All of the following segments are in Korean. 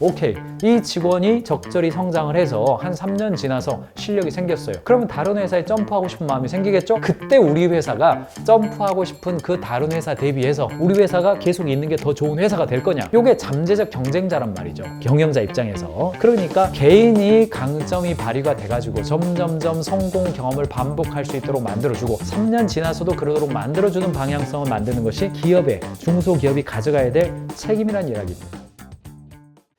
오케이, 이 직원이 적절히 성장을 해서 한 3년 지나서 실력이 생겼어요. 그러면 다른 회사에 점프하고 싶은 마음이 생기겠죠? 그때 우리 회사가 점프하고 싶은 그 다른 회사 대비해서 우리 회사가 계속 있는 게 더 좋은 회사가 될 거냐? 이게 잠재적 경쟁자란 말이죠, 경영자 입장에서. 그러니까 개인이 강점이 발휘가 돼가지고 점점점 성공 경험을 반복할 수 있도록 만들어주고 3년 지나서도 그러도록 만들어주는 방향성을 만드는 것이 기업의, 중소기업이 가져가야 될 책임이란 이야기입니다.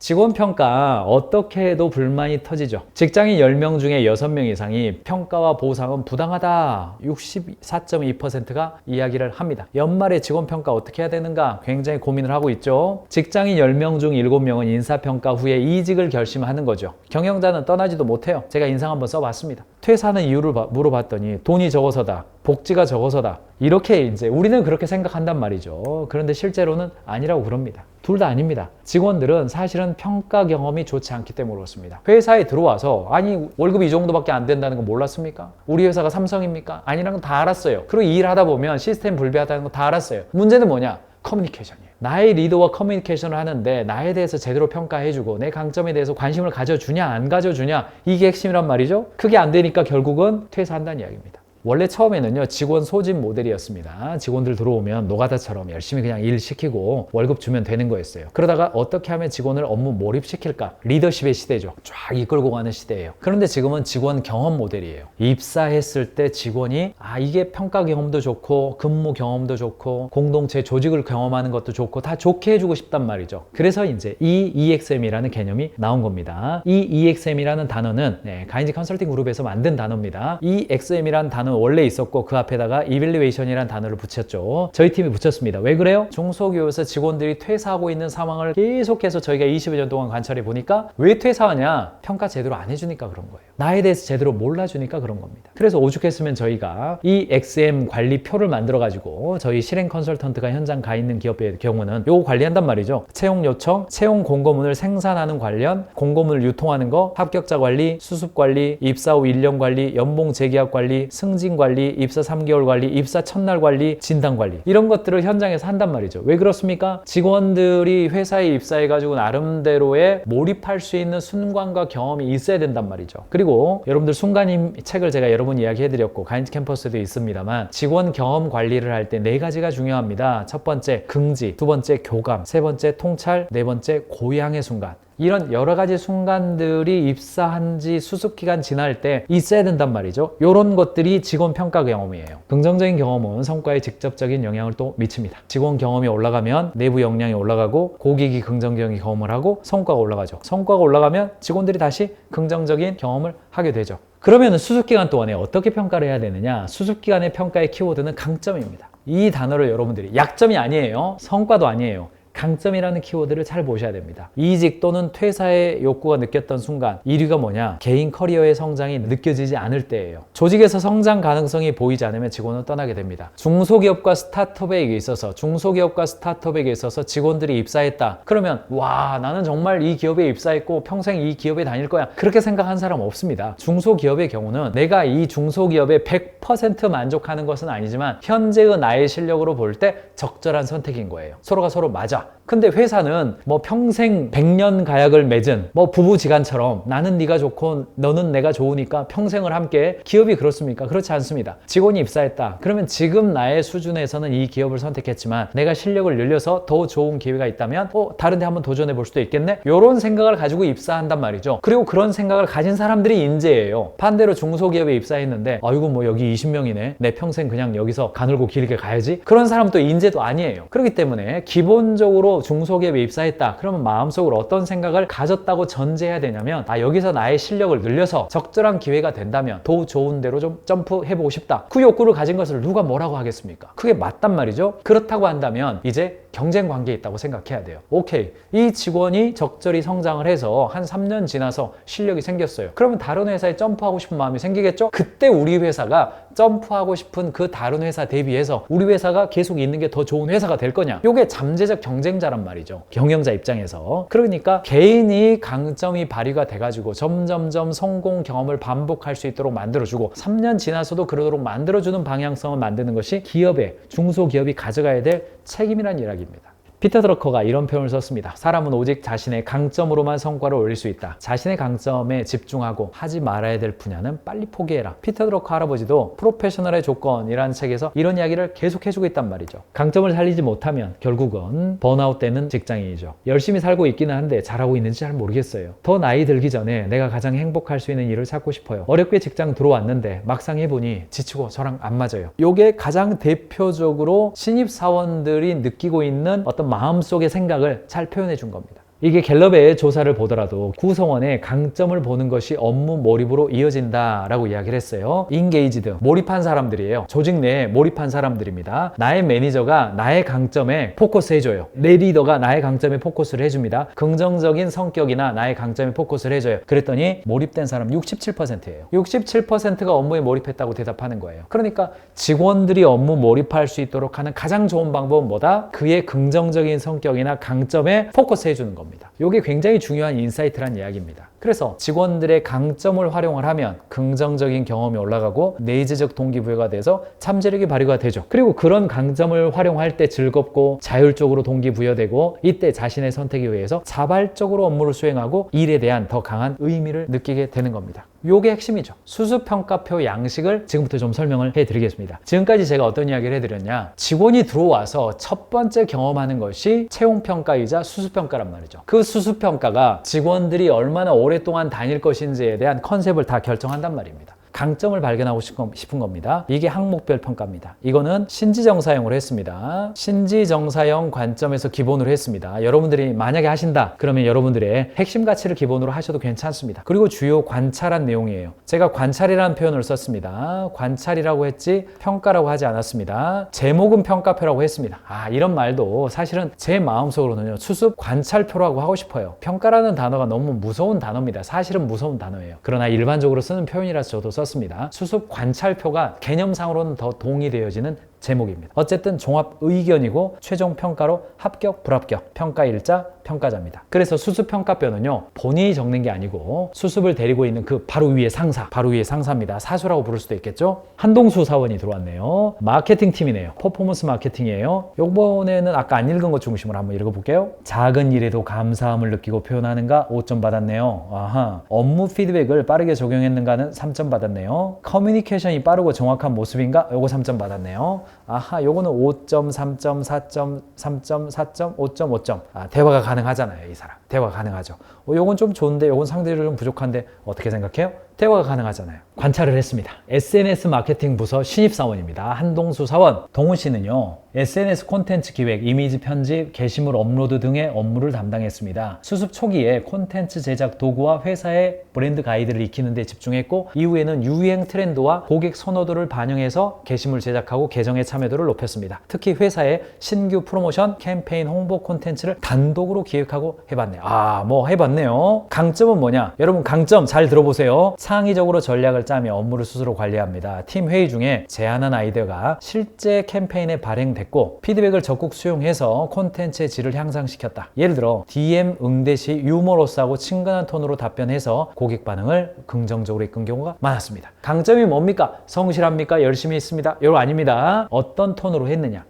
직원 평가 어떻게 해도 불만이 터지죠. 직장인 10명 중에 6명 이상이 평가와 보상은 부당하다, 64.2%가 이야기를 합니다. 연말에 직원 평가 어떻게 해야 되는가 굉장히 고민을 하고 있죠. 직장인 10명 중 7명은 인사평가 후에 이직을 결심하는 거죠. 경영자는 떠나지도 못해요. 제가 인상 한번 써봤습니다. 퇴사하는 이유를 물어봤더니 돈이 적어서다, 복지가 적어서다, 이렇게 이제 우리는 그렇게 생각한단 말이죠. 그런데 실제로는 아니라고 그럽니다. 둘 다 아닙니다. 직원들은 사실은 평가 경험이 좋지 않기 때문에 그렇습니다. 회사에 들어와서 아니 월급이 이 정도밖에 안 된다는 거 몰랐습니까? 우리 회사가 삼성입니까? 아니라는 거 다 알았어요. 그리고 일하다 보면 시스템 불비하다는 거 다 알았어요. 문제는 뭐냐? 커뮤니케이션이에요. 나의 리더와 커뮤니케이션을 하는데 나에 대해서 제대로 평가해주고 내 강점에 대해서 관심을 가져주냐 안 가져주냐, 이게 핵심이란 말이죠. 그게 안 되니까 결국은 퇴사한다는 이야기입니다. 원래 처음에는요, 직원 소집 모델이었습니다. 직원들 들어오면 노가다처럼 열심히 그냥 일 시키고 월급 주면 되는 거였어요. 그러다가 어떻게 하면 직원을 업무 몰입시킬까? 리더십의 시대죠. 쫙 이끌고 가는 시대예요. 그런데 지금은 직원 경험 모델이에요. 입사했을 때 직원이 이게 평가 경험도 좋고 근무 경험도 좋고 공동체 조직을 경험하는 것도 좋고 다 좋게 해주고 싶단 말이죠. 그래서 이제 이 EXM이라는 개념이 나온 겁니다. 이 EXM이라는 단어는 가인지 컨설팅 그룹에서 만든 단어입니다. EXM이라는 단어 원래 있었고 그 앞에다가 이밸리웨이션이라는 단어를 붙였죠. 저희 팀이 붙였습니다. 왜 그래요? 중소기업에서 직원들이 퇴사하고 있는 상황을 계속해서 저희가 20여 년 동안 관찰해 보니까 왜 퇴사하냐? 평가 제대로 안 해주니까 그런 거예요. 나에 대해서 제대로 몰라주니까 그런 겁니다. 그래서 오죽했으면 저희가 이 XM 관리표를 만들어 가지고 저희 실행 컨설턴트가 현장 가 있는 기업의 경우는 요거 관리한단 말이죠. 채용 요청, 채용 공고문을 생산하는 관련, 공고문을 유통하는 거, 합격자 관리, 수습 관리, 입사 후 1년 관리, 연봉 재계약 관리, 승진 관리, 입사 3개월 관리, 입사 첫날 관리, 진단 관리, 이런 것들을 현장에서 한단 말이죠. 왜 그렇습니까? 직원들이 회사에 입사해가지고 나름대로의 몰입할 수 있는 순간과 경험이 있어야 된단 말이죠. 그리고 여러분들 순간임 책을 제가 여러 번 이야기해드렸고 가인지 캠퍼스도 있습니다만 직원 경험 관리를 할 때 4가지가 중요합니다. 첫 번째 긍지, 두 번째 교감, 세 번째 통찰, 네 번째 고향의 순간. 이런 여러 가지 순간들이 입사한 지 수습기간 지날 때 있어야 된단 말이죠. 이런 것들이 직원 평가 경험이에요. 긍정적인 경험은 성과에 직접적인 영향을 또 미칩니다. 직원 경험이 올라가면 내부 역량이 올라가고 고객이 긍정적인 경험을 하고 성과가 올라가죠. 성과가 올라가면 직원들이 다시 긍정적인 경험을 하게 되죠. 그러면 수습기간 동안에 어떻게 평가를 해야 되느냐? 수습기간의 평가의 키워드는 강점입니다. 이 단어를 여러분들이 약점이 아니에요. 성과도 아니에요. 강점이라는 키워드를 잘 보셔야 됩니다. 이직 또는 퇴사의 욕구가 느꼈던 순간, 1위가 뭐냐? 개인 커리어의 성장이 느껴지지 않을 때예요. 조직에서 성장 가능성이 보이지 않으면 직원은 떠나게 됩니다. 중소기업과 스타트업에게 있어서 직원들이 입사했다. 그러면 와, 나는 정말 이 기업에 입사했고 평생 이 기업에 다닐 거야. 그렇게 생각한 사람 없습니다. 중소기업의 경우는 내가 이 중소기업에 100% 만족하는 것은 아니지만 현재의 나의 실력으로 볼 때 적절한 선택인 거예요. 서로가 서로 맞아. 근데 회사는 뭐 평생 100년 가약을 맺은 뭐 부부지간처럼 나는 네가 좋고 너는 내가 좋으니까 평생을 함께, 기업이 그렇습니까? 그렇지 않습니다. 직원이 입사했다. 그러면 지금 나의 수준에서는 이 기업을 선택했지만 내가 실력을 늘려서 더 좋은 기회가 있다면 다른 데 한번 도전해 볼 수도 있겠네? 이런 생각을 가지고 입사한단 말이죠. 그리고 그런 생각을 가진 사람들이 인재예요. 반대로 중소기업에 입사했는데 아이고 뭐 여기 20명이네. 내 평생 그냥 여기서 가늘고 길게 가야지. 그런 사람은 또 인재도 아니에요. 그렇기 때문에 기본적으로 중소기업에 입사했다. 그러면 마음속으로 어떤 생각을 가졌다고 전제해야 되냐면 여기서 나의 실력을 늘려서 적절한 기회가 된다면 더 좋은 데로 좀 점프해보고 싶다. 그 욕구를 가진 것을 누가 뭐라고 하겠습니까? 그게 맞단 말이죠. 그렇다고 한다면 이제 경쟁 관계에 있다고 생각해야 돼요. 오케이, 이 직원이 적절히 성장을 해서 한 3년 지나서 실력이 생겼어요. 그러면 다른 회사에 점프하고 싶은 마음이 생기겠죠? 그때 우리 회사가 점프하고 싶은 그 다른 회사 대비해서 우리 회사가 계속 있는 게 더 좋은 회사가 될 거냐? 이게 잠재적 경쟁자란 말이죠. 경영자 입장에서. 그러니까 개인이 강점이 발휘가 돼가지고 점점점 성공 경험을 반복할 수 있도록 만들어주고 3년 지나서도 그러도록 만들어주는 방향성을 만드는 것이 기업의, 중소기업이 가져가야 될 책임이란 이야기입니다. 피터 드러커가 이런 표현을 썼습니다. 사람은 오직 자신의 강점으로만 성과를 올릴 수 있다. 자신의 강점에 집중하고 하지 말아야 될 분야는 빨리 포기해라. 피터 드러커 할아버지도 프로페셔널의 조건이라는 책에서 이런 이야기를 계속 해주고 있단 말이죠. 강점을 살리지 못하면 결국은 번아웃 되는 직장인이죠. 열심히 살고 있기는 한데 잘하고 있는지 잘 모르겠어요. 더 나이 들기 전에 내가 가장 행복할 수 있는 일을 찾고 싶어요. 어렵게 직장 들어왔는데 막상 해보니 지치고 저랑 안 맞아요. 요게 가장 대표적으로 신입사원들이 느끼고 있는 어떤 마음속의 생각을 잘 표현해 준 겁니다. 이게 갤럽의 조사를 보더라도 구성원의 강점을 보는 것이 업무 몰입으로 이어진다라고 이야기를 했어요. 인게이지드, 몰입한 사람들이에요. 조직 내에 몰입한 사람들입니다. 나의 매니저가 나의 강점에 포커스 해줘요. 내 리더가 나의 강점에 포커스를 해줍니다. 긍정적인 성격이나 나의 강점에 포커스를 해줘요. 그랬더니 몰입된 사람 67%예요. 67%가 업무에 몰입했다고 대답하는 거예요. 그러니까 직원들이 업무 몰입할 수 있도록 하는 가장 좋은 방법은 뭐다? 그의 긍정적인 성격이나 강점에 포커스 해주는 겁니다. 이게 굉장히 중요한 인사이트란 이야기입니다. 그래서 직원들의 강점을 활용을 하면 긍정적인 경험이 올라가고 내재적 동기부여가 돼서 잠재력이 발휘가 되죠. 그리고 그런 강점을 활용할 때 즐겁고 자율적으로 동기부여되고 이때 자신의 선택에 의해서 자발적으로 업무를 수행하고 일에 대한 더 강한 의미를 느끼게 되는 겁니다. 요게 핵심이죠. 수습평가표 양식을 지금부터 좀 설명을 해드리겠습니다. 지금까지 제가 어떤 이야기를 해드렸냐, 직원이 들어와서 첫 번째 경험하는 것이 채용평가이자 수습평가란 말이죠. 그 수습평가가 직원들이 얼마나 오랫동안 다닐 것인지에 대한 컨셉을 다 결정한단 말입니다. 강점을 발견하고 싶은 겁니다. 이게 항목별 평가입니다. 이거는 신지정사형으로 했습니다. 신지정사형 관점에서 기본으로 했습니다. 여러분들이 만약에 하신다 그러면 여러분들의 핵심 가치를 기본으로 하셔도 괜찮습니다. 그리고 주요 관찰한 내용이에요. 제가 관찰이라는 표현을 썼습니다. 관찰이라고 했지 평가라고 하지 않았습니다. 제목은 평가표라고 했습니다. 이런 말도 사실은 제 마음속으로는요, 수습 관찰표라고 하고 싶어요. 평가라는 단어가 너무 무서운 단어입니다. 사실은 무서운 단어예요. 그러나 일반적으로 쓰는 표현이라서 저도 썼습니다. 수습 관찰표가 개념상으로는 더 동의되어지는 제목입니다. 어쨌든 종합 의견이고 최종 평가로 합격, 불합격, 평가일자, 평가자입니다. 그래서 수습평가표는요, 본인이 적는 게 아니고 수습을 데리고 있는 그 바로 위에 상사입니다. 사수라고 부를 수도 있겠죠. 한동수 사원이 들어왔네요. 마케팅 팀이네요. 퍼포먼스 마케팅이에요. 요번에는 아까 안 읽은 것 중심으로 한번 읽어볼게요. 작은 일에도 감사함을 느끼고 표현하는가 5점 받았네요. 업무 피드백을 빠르게 적용했는가는 3점 받았네요. 커뮤니케이션이 빠르고 정확한 모습인가? 요거 3점 받았네요. 요거는 5점, 3점, 4점, 3점, 4점, 5점, 5점. 대화가 가능하잖아요, 이 사람. 대화가 가능하죠. 요건 좀 좋은데 요건 상대적으로 좀 부족한데 어떻게 생각해요? 대화가 가능하잖아요. 관찰을 했습니다. SNS 마케팅 부서 신입사원입니다. 한동수 사원. 동훈 씨는요, SNS 콘텐츠 기획, 이미지 편집, 게시물 업로드 등의 업무를 담당했습니다. 수습 초기에 콘텐츠 제작 도구와 회사의 브랜드 가이드를 익히는 데 집중했고, 이후에는 유행 트렌드와 고객 선호도를 반영해서 게시물 제작하고 개정의 참여도를 높였습니다. 특히 회사의 신규 프로모션, 캠페인 홍보 콘텐츠를 단독으로 기획하고 해봤네요. 해봤네요. 강점은 뭐냐? 여러분, 강점 잘 들어보세요. 창의적으로 전략을 짜며 업무를 스스로 관리합니다. 팀 회의 중에 제안한 아이디어가 실제 캠페인에 발행됐고 피드백을 적극 수용해서 콘텐츠의 질을 향상시켰다. 예를 들어 DM 응대 시 유머러스하고 친근한 톤으로 답변해서 고객 반응을 긍정적으로 이끈 경우가 많았습니다. 강점이 뭡니까? 성실합니까? 열심히 했습니다. 이거 아닙니다. 어떤 톤으로 했느냐?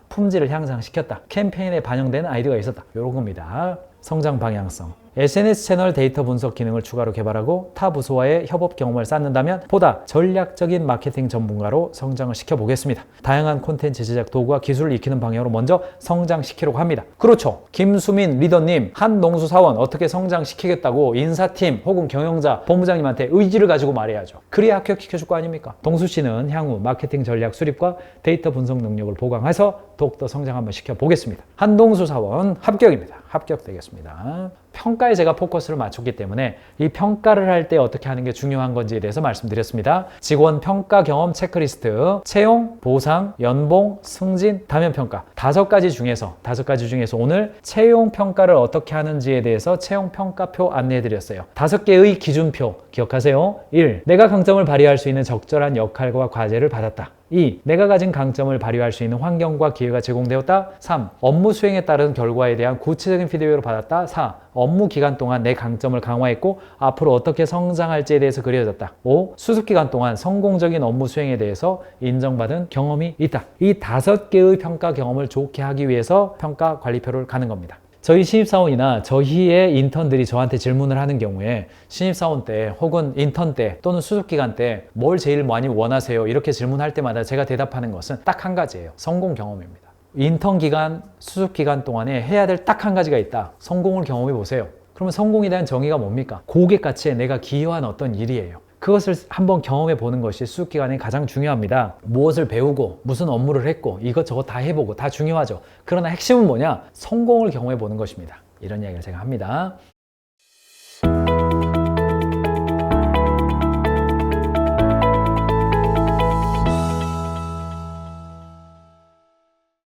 품질을 향상시켰다. 캠페인에 반영되는 아이디어가 있었다. 이런 겁니다. 성장 방향성. SNS 채널 데이터 분석 기능을 추가로 개발하고 타 부서와의 협업 경험을 쌓는다면 보다 전략적인 마케팅 전문가로 성장을 시켜보겠습니다. 다양한 콘텐츠 제작 도구와 기술을 익히는 방향으로 먼저 성장시키려고 합니다. 그렇죠. 김수민 리더님, 한동수 사원 어떻게 성장시키겠다고 인사팀 혹은 경영자, 본부장님한테 의지를 가지고 말해야죠. 그래야 합격시켜줄 거 아닙니까? 동수 씨는 향후 마케팅 전략 수립과 데이터 분석 능력을 보강해서 더욱더 성장 한번 시켜보겠습니다. 한동수 사원 합격입니다. 합격되겠습니다. 평가에 제가 포커스를 맞췄기 때문에 이 평가를 할 때 어떻게 하는 게 중요한 건지에 대해서 말씀드렸습니다. 직원 평가 경험 체크리스트, 채용, 보상, 연봉, 승진, 다면 평가 5가지 중에서 오늘 채용 평가를 어떻게 하는지에 대해서 채용 평가표 안내해드렸어요. 5개의 기준표 기억하세요. 1. 내가 강점을 발휘할 수 있는 적절한 역할과 과제를 받았다. 2. 내가 가진 강점을 발휘할 수 있는 환경과 기회가 제공되었다. 3. 업무 수행에 따른 결과에 대한 구체적인 피드백을 받았다. 4. 업무 기간 동안 내 강점을 강화했고 앞으로 어떻게 성장할지에 대해서 그려졌다. 5. 수습 기간 동안 성공적인 업무 수행에 대해서 인정받은 경험이 있다. 이 5개의 평가 경험을 좋게 하기 위해서 평가 관리표를 가는 겁니다. 저희 신입사원이나 저희의 인턴들이 저한테 질문을 하는 경우에 신입사원 때 혹은 인턴 때 또는 수습기간 때 뭘 제일 많이 원하세요? 이렇게 질문할 때마다 제가 대답하는 것은 딱 한 가지예요. 성공 경험입니다. 인턴 기간, 수습 기간 동안에 해야 될 딱 한 가지가 있다. 성공을 경험해 보세요. 그러면 성공에 대한 정의가 뭡니까? 고객 가치에 내가 기여한 어떤 일이에요. 그것을 한번 경험해 보는 것이 수습 기간이 가장 중요합니다. 무엇을 배우고 무슨 업무를 했고 이것저것 다 해보고 다 중요하죠. 그러나 핵심은 뭐냐? 성공을 경험해 보는 것입니다. 이런 이야기를 제가 합니다.